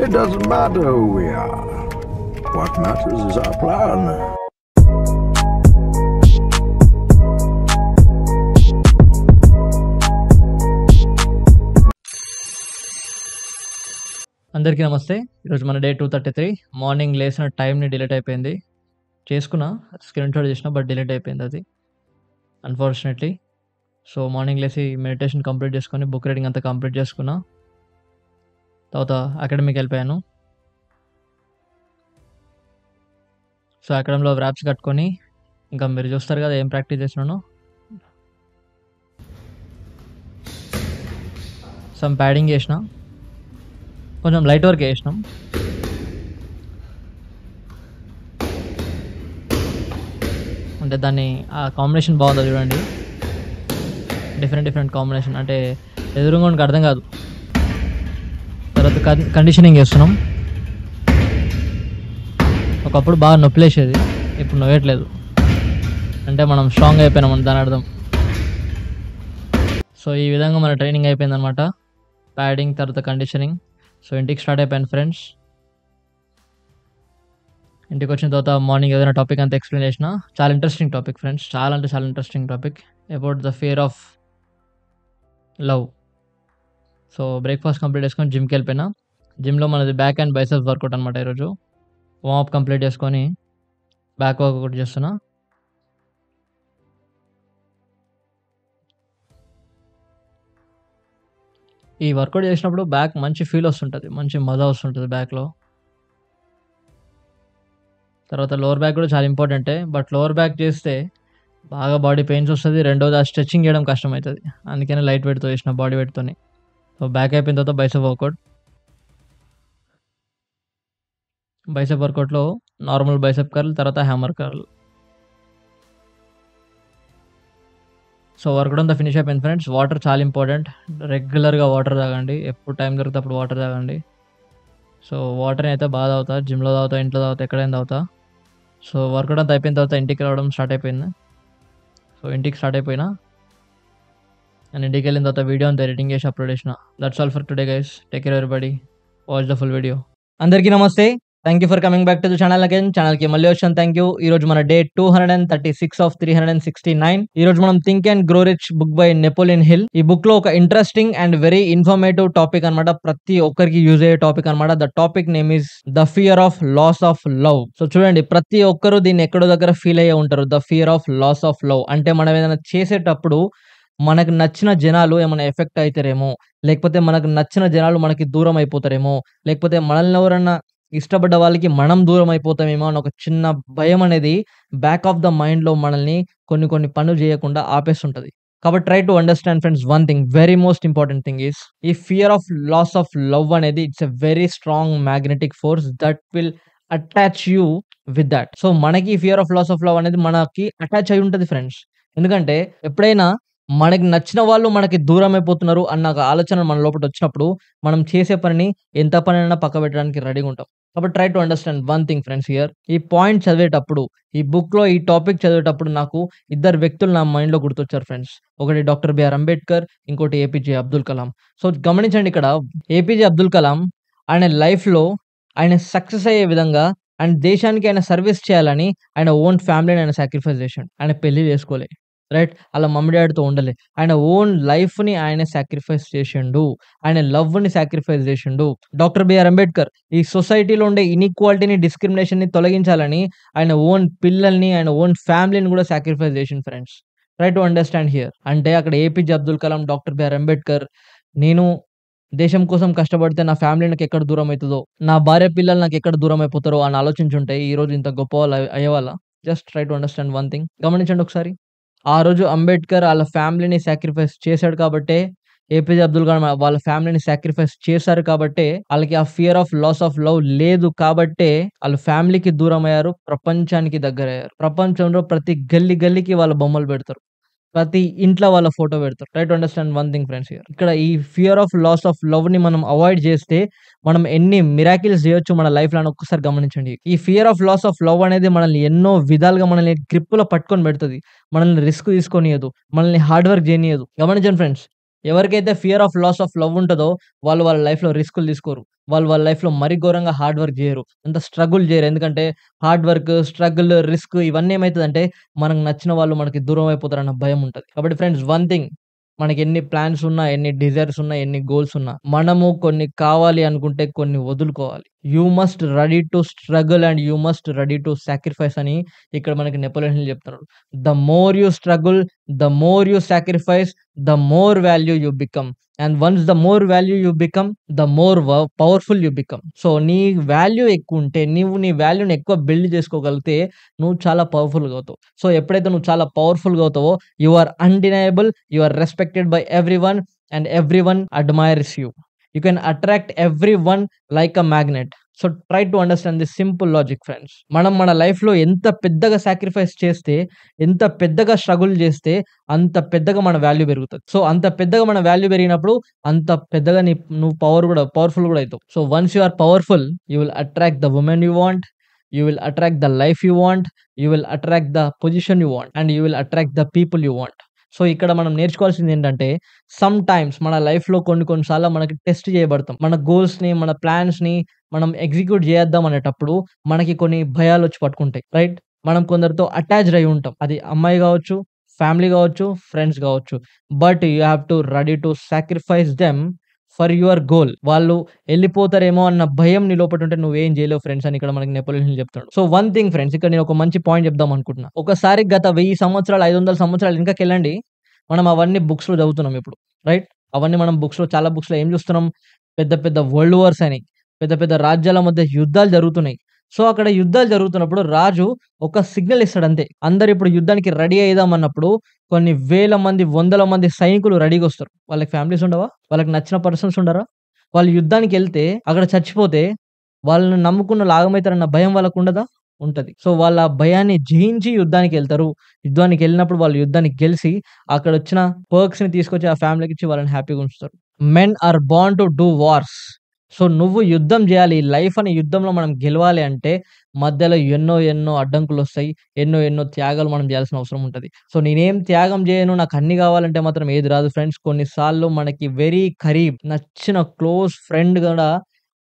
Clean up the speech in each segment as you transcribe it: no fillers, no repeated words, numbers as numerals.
It doesn't matter who we are. What matters is our plan. అందరికీ నమస్తే. ఈరోజు మన డే 233. మార్నింగ్ లేసిన టైంని డిలీట్ అయిపోయింది. చేసుకున్నా, స్క్రీన్ షాట్ చేసిన, బట్ డిలీట్ అయిపోయింది అది అన్ఫార్చునేట్లీ. సో మార్నింగ్ లేసి మెడిటేషన్ కంప్లీట్ చేసుకొని బుక్ రీడింగ్ అంతా కంప్లీట్ చేసుకున్నా. తర్వాత అకాడమీకి వెళ్ళిపోయాను. సో అకాడమీలో ర్యాప్స్ కట్టుకొని ఇంకా మీరు చూస్తారు కదా ఏం ప్రాక్టీస్ చేసినానో. సమ్ ప్యాడింగ్ చేసిన, కొంచెం లైట్ వర్క్ వేసినాం. అంటే దాన్ని ఆ కాంబినేషన్ బాగుంది చూడండి, డిఫరెంట్ కాంబినేషన్. అంటే ఎదురుగా మనకు అర్థం కాదు. తర్వాత కండిషనింగ్ చేస్తున్నాం. ఒకప్పుడు బాగా నొప్పిలేసేది, ఇప్పుడు నొయ్యట్లేదు. అంటే మనం స్ట్రాంగ్ అయిపోయినాం దాని అర్థం. సో ఈ విధంగా మన ట్రైనింగ్ అయిపోయిందనమాట. ప్యాడింగ్ తర్వాత కండిషనింగ్. సో ఇంటికి స్టార్ట్ అయిపోయాను ఫ్రెండ్స్. ఇంటికి వచ్చిన తర్వాత మార్నింగ్ ఏదైనా టాపిక్ అంతా ఎక్స్ప్లెయిన్ చేసిన. చాలా ఇంట్రెస్టింగ్ టాపిక్ ఫ్రెండ్స్, చాలా అంటే చాలా interesting topic about the fear of love. So breakfast complete చేసుకొని జిమ్కి వెళ్ళిపోయినా. జిమ్లో మనది బ్యాక్ అండ్ బైసెప్స్ వర్కౌట్ అనమాట. ఈరోజు వార్మప్ కంప్లీట్ చేసుకొని బ్యాక్ వర్కౌట్ చేస్తున్నా. ఈ వర్కౌట్ చేసినప్పుడు బ్యాక్ మంచి ఫీల్ వస్తుంటుంది, మంచి మజా వస్తుంటుంది బ్యాక్లో. తర్వాత లోవర్ బ్యాక్ కూడా చాలా ఇంపార్టెంటే, బట్ లోవర్ బ్యాక్ చేస్తే బాగా బాడీ పెయిన్స్ వస్తుంది. రెండోది ఆ స్ట్రెచ్చింగ్ చేయడం కష్టం అవుతుంది. అందుకని లైట్ వెయిట్తో చేసిన, బాడీ వెయిట్తోని. సో బ్యాక్ అయిపోయిన తర్వాత బైసెప్ వర్కౌట్. బైసెప్ వర్కౌట్లో నార్మల్ బైసెప్ కర్ల్, తర్వాత హ్యామర్ కర్ల్. సో వర్కౌట్ అంతా ఫినిష్ అయిపోయింది ఫ్రెండ్స్. వాటర్ చాలా ఇంపార్టెంట్. రెగ్యులర్గా వాటర్ తాగండి, ఎప్పుడు టైం దొరికితే అప్పుడు వాటర్ తాగండి. సో వాటర్ని అయితే బాగా తాగుతా, జిమ్లో తాగుతా, ఇంట్లో తాగుతా, ఎక్కడైనా తాగుతా. సో వర్కౌట్ అంతా అయిపోయిన తర్వాత ఇంటికి రావడం స్టార్ట్ అయిపోయింది. సో ఇంటికి స్టార్ట్ అయిపోయినా అండ్ ఇంటికి వెళ్ళిన తర్వాత వీడియో అంతా ఎడిటింగ్ చేసి అప్లోడ్ చేసిన. That's all for today guys. Take care everybody. Watch the full video. అందరికీ నమస్తే. Thank you for coming back to the channel again. ఛానల్కి మళ్ళీ వచ్చాను, థ్యాంక్ యూ. ఈ రోజు మన డే 236 ఆఫ్ 369. ఈ రోజు మనం think and grow rich book by Napoleon Hill. ఈ బుక్ లో ఒక interesting and very informative topic అనమాట. ప్రతి ఒక్కరికి యూజ్ అయ్యే టాపిక్ అనమాట. The topic name is the fear of loss of love. So చూడండి, ప్రతి ఒక్కరు దీన్ని ఎక్కడో దగ్గర ఫీల్ అయ్యే ఉంటారు. The fear of loss of love అంటే మనం ఏదైనా చేసేటప్పుడు మనకు నచ్చిన జనాలు ఏమైనా ఎఫెక్ట్ అవుతారేమో, లేకపోతే మనకు నచ్చిన జనాలు మనకి దూరం అయిపోతారేమో, లేకపోతే మనల్ని ఎవరన్నా ఇష్టపడ్డ వాళ్ళకి మనం దూరం అయిపోతామేమో అని ఒక చిన్న భయం అనేది బ్యాక్ ఆఫ్ ద మైండ్ లో మనల్ని కొన్ని పనులు చేయకుండా ఆపేస్తుంటది. కాబట్టి try to understand friends one thing, very most important thing is ఈ fear of loss of love అనేది it's a very strong magnetic force that will attach you with that. So మనకి fear of loss of love అనేది మనకి attach అయి ఉంటుంది friends. ఎందుకంటే ఎప్పుడైనా మనకి నచ్చిన వాళ్ళు మనకి దూరం అయిపోతున్నారు అన్న ఒక ఆలోచన మన లోపల వచ్చినప్పుడు మనం చేసే పనిని ఎంత పనైనా పక్క పెట్టడానికి రెడీగా ఉంటాం. కాబట్టి try to understand one thing friends here. ఈ పాయింట్ చదివేటప్పుడు, ఈ బుక్ లో ఈ టాపిక్ చదివేటప్పుడు నాకు ఇద్దరు వ్యక్తులు నా మైండ్ లో గుర్తొచ్చారు ఫ్రెండ్స్. ఒకటి డాక్టర్ బిఆర్ అంబేద్కర్, ఇంకోటి ఏపీజే అబ్దుల్ కలాం. సో గమనించండి, ఇక్కడ ఏపీజే అబ్దుల్ కలాం ఆయన లైఫ్ లో ఆయన సక్సెస్ అయ్యే విధంగా ఆయన దేశానికి ఆయన సర్వీస్ చేయాలని ఆయన ఓన్ ఫ్యామిలీని ఆయన సాక్రిఫైస్ చేశాడు. ఆయన పెళ్లి చేసుకోలే, రైట్, అలా మమ్మీ డాడీతో ఉండలే. ఆయన ఓన్ లైఫ్ ని ఆయన సాక్రిఫైస్ చేసిండు, ఆయన లవ్ ని సాక్రిఫైస్ చేసిండు. డాక్టర్ బిఆర్ అంబేద్కర్ ఈ సొసైటీలో ఉండే ఇన్ఈక్వాలిటీని, డిస్క్రిమినేషన్ ని తొలగించాలని ఆయన ఓన్ పిల్లల్ని, ఆయన ఓన్ ఫ్యామిలీని కూడా సాక్రిఫైస్ చేసిండు friends. Try to understand here. అంటే అక్కడ APJ Abdul Kalam, doctor BR Ambedkar, నేను దేశం కోసం కష్టపడితే నా ఫ్యామిలీ నాకు ఎక్కడ దూరం అవుతుందో, నా భార్య పిల్లలు నాకు ఎక్కడ దూరం అయిపోతారో అని ఆలోచించుంటే ఈ రోజు ఇంత గొప్ప వాళ్ళు అయ్యేవాళ్ళ. Just try to understand one thing. గమనించండి ఒకసారి. ఆ రోజు అంబేద్కర్ వాళ్ళ ఫ్యామిలీని సాక్రిఫైస్ చేశాడు కాబట్టే, ఏపీజే అబ్దుల్ కలాం వాళ్ళ ఫ్యామిలీని సాక్రిఫైస్ చేశారు కాబట్టే, వాళ్ళకి ఆ fear of loss of love లేదు కాబట్టే వాళ్ళ ఫ్యామిలీకి దూరం అయ్యారు, ప్రపంచానికి దగ్గర అయ్యారు. ప్రపంచంలో ప్రతి గల్లీకి వాళ్ళ బొమ్మలు పెడతారు, ప్రతి ఇంట్లో వాళ్ళ ఫోటో పెడతారు. Try to understand one thing friends here. ఇక్కడ ఈ fear of loss of love ని మనం అవాయిడ్ చేస్తే మనం ఎన్ని మిరాకిల్స్ చేయొచ్చు మన లైఫ్ లో అని ఒక్కసారి గమనించండి. ఈ fear of loss of love అనేది మనల్ని ఎన్నో విధాలుగా మనల్ని గ్రిప్ లో పట్టుకొని పెడుతుంది, మనల్ని రిస్క్ తీసుకొనియదు, మనల్ని హార్డ్ వర్క్ చేయనియదు. గమనించండి ఫ్రెండ్స్, ఎవరికైతే fear of loss of love ఉంటదో వాళ్ళు వాళ్ళ లైఫ్‌లో రిస్కులు తీసుకోరు. వాళ్ళు వాళ్ళ లైఫ్‌లో మరీ ఘోరంగా హార్డ్ వర్క్ జేయరు. అంత స్ట్రగుల్ జేయరు. ఎందుకంటే హార్డ్ వర్క్, స్ట్రగుల్, రిస్క్ ఇవన్నీ ఏమైతదంటే మనకు నచ్చిన వాళ్ళు మనకి దూరం అయిపోతారన్న భయం ఉంటది. కాబట్టి ఫ్రెండ్స్ వన్ థింగ్, మనకెన్ని ప్లాన్స్ ఉన్నా, ఎన్ని డిజైర్స్ ఉన్నా, ఎన్ని గోల్స్ ఉన్నా, మనము కొన్ని కావాలి అనుకుంటే కొన్ని వదులుకోవాలి. You must ready to struggle and you must ready to sacrifice అని ఇక్కడ మనకి నెపోలియన్ హిల్ చెప్తున్నాడు. The more you struggle, the more you sacrifice, the more value you become. And once the more value you become, the more powerful you become. So, నీ value ఎక్కువుంటే, నీవు నీ వాల్యూని ఎక్కువ బిల్డ్ చేసుకోగలిగితే నువ్వు చాలా పవర్‌ఫుల్‌గా అవుతావు. సో, ఎప్పుడైతే నువ్వు చాలా పవర్‌ఫుల్‌గా అవుతావో, you are undeniable, you are respected by everyone and everyone admires you. You can attract everyone like a magnet. So, try to understand this simple logic friends. మనం మన లైఫ్‌లో ఎంత పెద్దగా సాక్రిఫైస్ చేస్తే, ఎంత పెద్దగా స్ట్రగుల్ చేస్తే, అంత పెద్దగా మన వాల్యూ పెరుగుతది. సో, అంత పెద్దగా మన వాల్యూ పెరిగినప్పుడు, అంత పెద్దగా నువ్వు పవర్‌ఫుల్ గూడా అయితావు. So, once you are powerful, you will attract the women you want, you will attract the life you want, you will attract the position you want and you will attract the people you want. So, ఇక్కడ మనం నేర్చుకోవాల్సిందేంటంటే, some times మన లైఫ్‌లో కొన్ని కొన్ని సార్లు మనకి test చేయబడతాం. మన గోల్స్‌ని, మన ప్లాన్స్‌ని మనం ఎగ్జిక్యూట్ చేద్దాం అనేటప్పుడు మనకి కొన్ని భయాలొచ్చి పట్టుకుంటాయి. రైట్? మనం కొందరితో అటాచ్డ్ అయి ఉంటాం. అది అమ్మాయి గావచ్చు, ఫ్యామిలీ గావచ్చు, ఫ్రెండ్స్ గావచ్చు. But you have to ready to sacrifice them for your goal. వాళ్ళు ఎళ్ళిపోతారేమో అన్న భయం నీ లోపట ఉంటే నువ్వేం చేయలేవు ఫ్రెండ్స్ అని ఇక్కడ మనకి నెపోలియన్ హిల్ చెప్తాడు. సో, వన్ థింగ్ ఫ్రెండ్స్, ఇక్కడ నేను ఒక మంచి పాయింట్ చెప్దాం అనుకుంటున్నా. ఒకసారి గత 1000 సంవత్సరాలు, 500 సంవత్సరాలు వెనకకెళ్ళండి. మనం అవన్నీ బుక్స్‌లో చదువుతున్నాం ఇప్పుడు. రైట్? అవన్నీ మనం చాలా బుక్స్‌లో ఏం చూస్తున్నాం? పెద్ద పెద్ద వరల్డ్ వార్స్ అని, పెద్ద పెద్ద రాజ్యాల మధ్య యుద్ధాలు జరుగుతున్నాయి. సో, అక్కడ యుద్ధాలు జరుగుతున్నప్పుడు రాజు ఒక సిగ్నల్ ఇస్తాడంతే. అందరూ ఇప్పుడు యుద్ధానికి రెడీ అయిదాం అన్నప్పుడు కొన్ని వేల మంది, వందల మంది సైనికులు రెడీగొస్తారు. వాళ్ళకి ఫ్యామిలీస్ ఉండవా? వాళ్ళకి నచ్చిన పర్సన్స్ ఉండరా? వాళ్ళు యుద్ధానికెళ్తే అక్కడ చచ్చిపోతే వాళ్ళని నమ్ముకున్నోళ్ళు ఆగమైతారన్న భయం వాళ్ళకుండదా? ఉంటది. సో, వాళ్ళ భయాన్ని జయించి యుద్ధానికెళ్తారు. యుద్ధానికెళ్ళినప్పుడు వాళ్ళు యుద్ధాన్ని గెలిసి అక్కడొచ్చిన పర్క్స్‌ని తీసుకొచ్చి ఆ ఫ్యామిలీకిచ్చి వాళ్ళని హ్యాపీగా ఉంచుతారు. Men are born to do wars. So, నువ్వు యుద్ధం జేయాలి. లైఫ్ అనే యుద్ధంలో మనం గెలవాలి అంటే మధ్యలో ఎన్నో ఎన్నో అడ్డంకులొస్తాయి. ఎన్నో ఎన్నో త్యాగాలు మనం జేయాల్సిన అవసరం ఉంటది. సో, నేనేం త్యాగం జేయను, నాకన్నీ గావాలంటే మాత్రం ఏది రాదు ఫ్రెండ్స్. కొన్ని సార్లు మనకి వెరీ ఖరీబ్ నచ్చిన క్లోజ్ ఫ్రెండ్ గూడా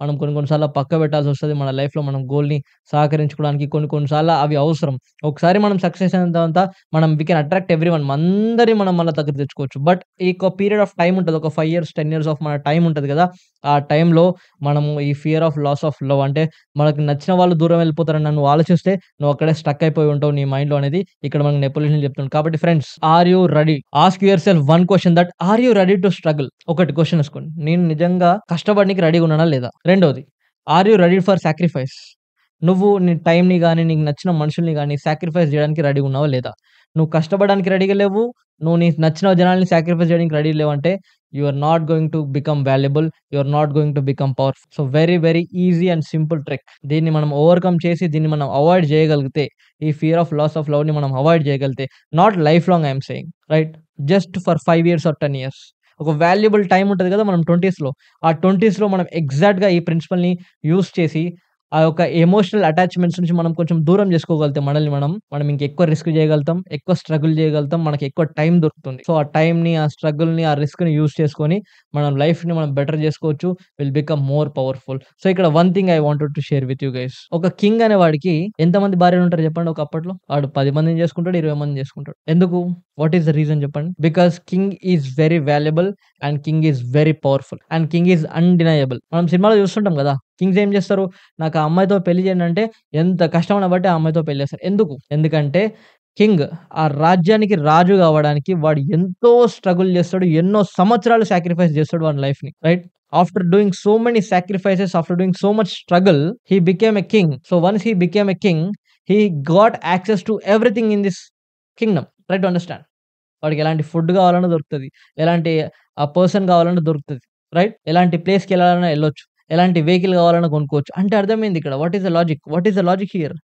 మనం కొన్ని కొన్ని సార్లు పక్కబెట్టాల్సొస్తది. మన లైఫ్‌లో మనం గోల్‌ని సహకరించుకోవడానికి కొన్ని కొన్ని సార్లు అవి అవసరం. ఒకసారి మనం సక్సెస్ అయిన తర్వాత వి కెన్ అట్రాక్ట్ ఎవ్రీవన్. అందరిని మనం మళ్ళా దగ్గరికి తెచ్చుకోవచ్చు. బట్ ఈ పీరియడ్ ఆఫ్ టైమ్ ఉంటది. ఒక 5 ఇయర్స్, 10 ఇయర్స్ ఆఫ్ మన టైమ్ ఉంటది గదా! ఆ టైంలో మనము ఈ fear of loss of love అంటే మనకు నచ్చిన వాళ్ళు దూరం వెళ్ళిపోతారని నువ్వు ఆలోచిస్తే నువ్వు అక్కడే స్టక్ అయిపోయి ఉంటావు నీ మైండ్‌లో అనేది ఇక్కడ మనకు నెపోలియన్ హిల్ చెప్తున్నాడు. కాబట్టి friends, are you ready? Ask yourself one question that are you ready to struggle? ఒకటి క్వెషన్ ఏసుకోండి. నేను నిజంగా కష్టపడనీకి రెడీగా ఉన్నానా లేదా? రెండోది, are you ready for sacrifice? నువ్వు నీ టైమ్‌ని గాని, నీకు నచ్చిన మనుషుల్ని గాని సాక్రిఫైస్ జేయడానికి రెడీగా ఉన్నావా లేదా? నువ్వు కష్టపడడానికి రెడీగా లేవు. నువ్వు నీకు నచ్చిన జనాల్ని సాక్రిఫైస్ చేయడానికి రెడీ లేవంటే you are not going to become valuable. You are not going to become powerful. So, very very easy and simple trick. దీన్ని మనం ఓవర్‌కమ్ చేసి దీన్ని మనం అవాయిడ్ చేయగలిగితే, ఈ ఫియర్ ఆఫ్ లాస్ ఆఫ్ లవ్‌ని మనం అవాయిడ్ చేయగలిగితే, not life long I am saying, right? Just for 5 years or 10 years. ఒక వాల్యుబుల్ టైమ్ ఉంటది గదా! మనం 20స్‌లో. ఆ 20స్‌లో మనం ఎగ్జాక్ట్‌గా ఈ ప్రిన్సిపల్‌ని యూజ్ చేసి ఆ యొక్క ఎమోషనల్ అటాచ్‌మెంట్స్ నుంచి మనం కొంచెం దూరం జేసుకోగలిగితే మనల్ని మనం ఇంకెక్కువ రిస్క్ జేయగలుగుతాం. ఎక్కువ స్ట్రగుల్ జేయగలుగుతాం. మనకి ఎక్కువ టైం దొరుకుతుంది. సో, ఆ టైంని, ఆ స్ట్రగుల్‌ని, ఆ రిస్క్‌ని యూజ్ చేసుకొని మనం లైఫ్‌ని మనం బెటర్ జేసుకోవచ్చు. Will become more powerful. So, ఇక్కడ one thing I wanted to share with you guys. ఒక కింగ్ అనే వాడికి ఎంతమంది భార్యలుంటారు చెప్పండి ఒకప్పట్లో? వాడు 10 మందిని చేసుకుంటాడు, 20 మందిని చేసుకుంటాడు. ఎందుకు? వాట్ ఈస్ ద రీజన్ చెప్పండి? Because king is very valuable and king is very powerful and king is undeniable. మనం సినిమాలో చూస్తుంటాం గదా! కింగ్స్ ఏం జేస్తారు? నాకు ఆ అమ్మాయితో పెళ్లి చేయండి అంటే ఎంత కష్టమైనా బట్టి ఆ అమ్మాయితో పెళ్లి చేస్తారు. ఎందుకు? ఎందుకంటే కింగ్ ఆ రాజ్యానికి రాజు గావడానికి వాడు ఎంతో స్ట్రగుల్ చేస్తాడు. ఎన్నో సంవత్సరాలు సాక్రిఫైస్ చేస్తాడు వాని లైఫ్‌ని. Right? After doing so many sacrifices, after doing so much struggle, he became a king. So, once he became a king, he got access to everything in this Kingdom. Try to understand. వాడికి ఎలాంటి food కావాలన్నా దొరుకుతది. ఎలాంటి person కావాలన్నా దొరుకుతది. Right? ఎలాంటి ప్లేస్‌కెళ్ళాలన్నా ఎళ్ళొచ్చు. ఎలాంటి vehicle కావాలన్నా కొనుక్కోవచ్చు. అంటే అర్థమైంది ఇక్కడ. What is the logic? What is the logic here?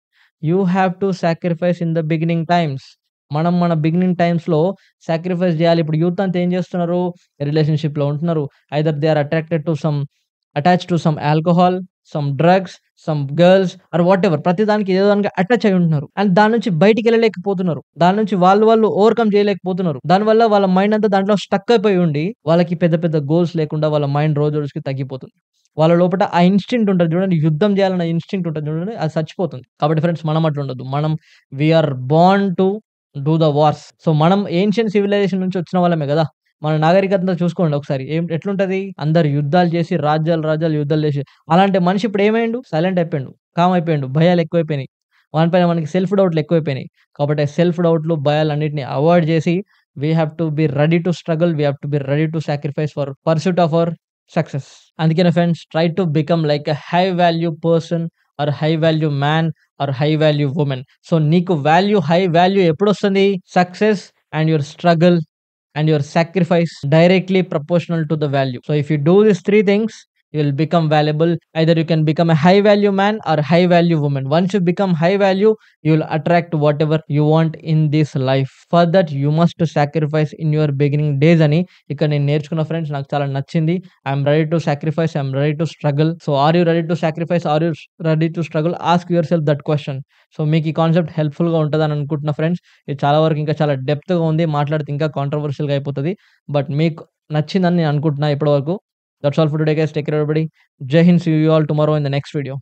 You have to sacrifice in the beginning times. మనం మన బిగినింగ్ టైమ్స్‌లో సాక్రిఫైస్ జేయాలి. ఇప్పుడు యూత్ అంతా ఏం చేస్తున్నారు? రిలేషన్‌షిప్‌లో ఉంటున్నారు. Either they are attracted to attached to some alcohol some drugs, some girls or whatever ప్రతి దానికి ఏదో దానికి అటాచ్ అయి ఉంటున్నారు. అండ్ దాని నుంచి బయటికెళ్ళలేకపోతున్నారు. దాని నుంచి వాళ్ళు ఓవర్‌కమ్ చేయలేకపోతున్నారు. దానివల్ల వాళ్ళ మైండ్ అంతా దాంట్లో స్టక్ అయిపోయి ఉండి, వాళ్ళకి పెద్ద పెద్ద గోల్స్ లేకుండా వాళ్ళ మైండ్ రోజు రోజుకి తగ్గిపోతుంది. వాళ్ళ లోపట ఆ ఇన్‌స్టింక్ట్ ఉంటది చూడండి. యుద్ధం చేయాలన్న ఇన్‌స్టింక్ట్ ఉంటది చూడండి. అది చచ్చిపోతుంది. కాబట్టి ఫ్రెండ్స్ మనం అట్లుండొద్దు. We are born to do the wars. So, మనం ఏన్షియంట్ సివిలైజేషన్ నుంచి వచ్చిన వాళ్ళమే గదా! మన నాగరికత చూసుకోండి ఒకసారి. ఎట్లుంటది? అందరు యుద్ధాలు చేసి రాజ్యాలు యుద్ధాలు చేసి అలాంటి మనిషి ఇప్పుడు ఏమైండు? సైలెంట్ అయిపోయిండు. కామ్ అయిపోయిండు. భయాలు ఎక్కువైపోయినాయి. వానిపైన మనకి సెల్ఫ్ డౌట్‌లు ఎక్కువైపోయినాయి. కాబట్టి సెల్ఫ్ డౌట్‌లు, భయాలన్నిటిని అవాయిడ్ చేసి we have to be ready to struggle. We have to be ready to sacrifice for pursuit of our success. అందుకనే friends try to become like a high value person or high value man or high value women. So, నీకు high value ఎప్పుడొస్తుంది? Success and your struggle and your sacrifice directly proportional to the value. So if you do these three things, you will become valuable. Either you can become a high value man or high value woman. Once you become high value, you will attract whatever you want in this life. For that you must sacrifice in your beginning days ani ఇక్కడ నేను నేర్చుకున్న friends నాకు చాలా నచ్చింది. I'm ready to sacrifice, I'm ready to struggle. So are you ready to sacrifice, are you ready to struggle? Ask yourself that question. సో మీకు ఈ concept హెల్ప్‌ఫుల్‌గా ఉంటదని అనుకుంటున్నా ఫ్రెండ్స్. ఇది చాలా వరకు ఇంకా చాలా డెప్త్‌గా ఉంది. మాట్లాడితే ఇంకా కాంట్రోవర్షియల్‌గా అయిపోతది. బట్ మీకు నచ్చిందని నేను అనుకుంటున్నా ఇప్పటి వరకు. That's all for today guys. Take care everybody. Jai Hind. See you all tomorrow in the next video.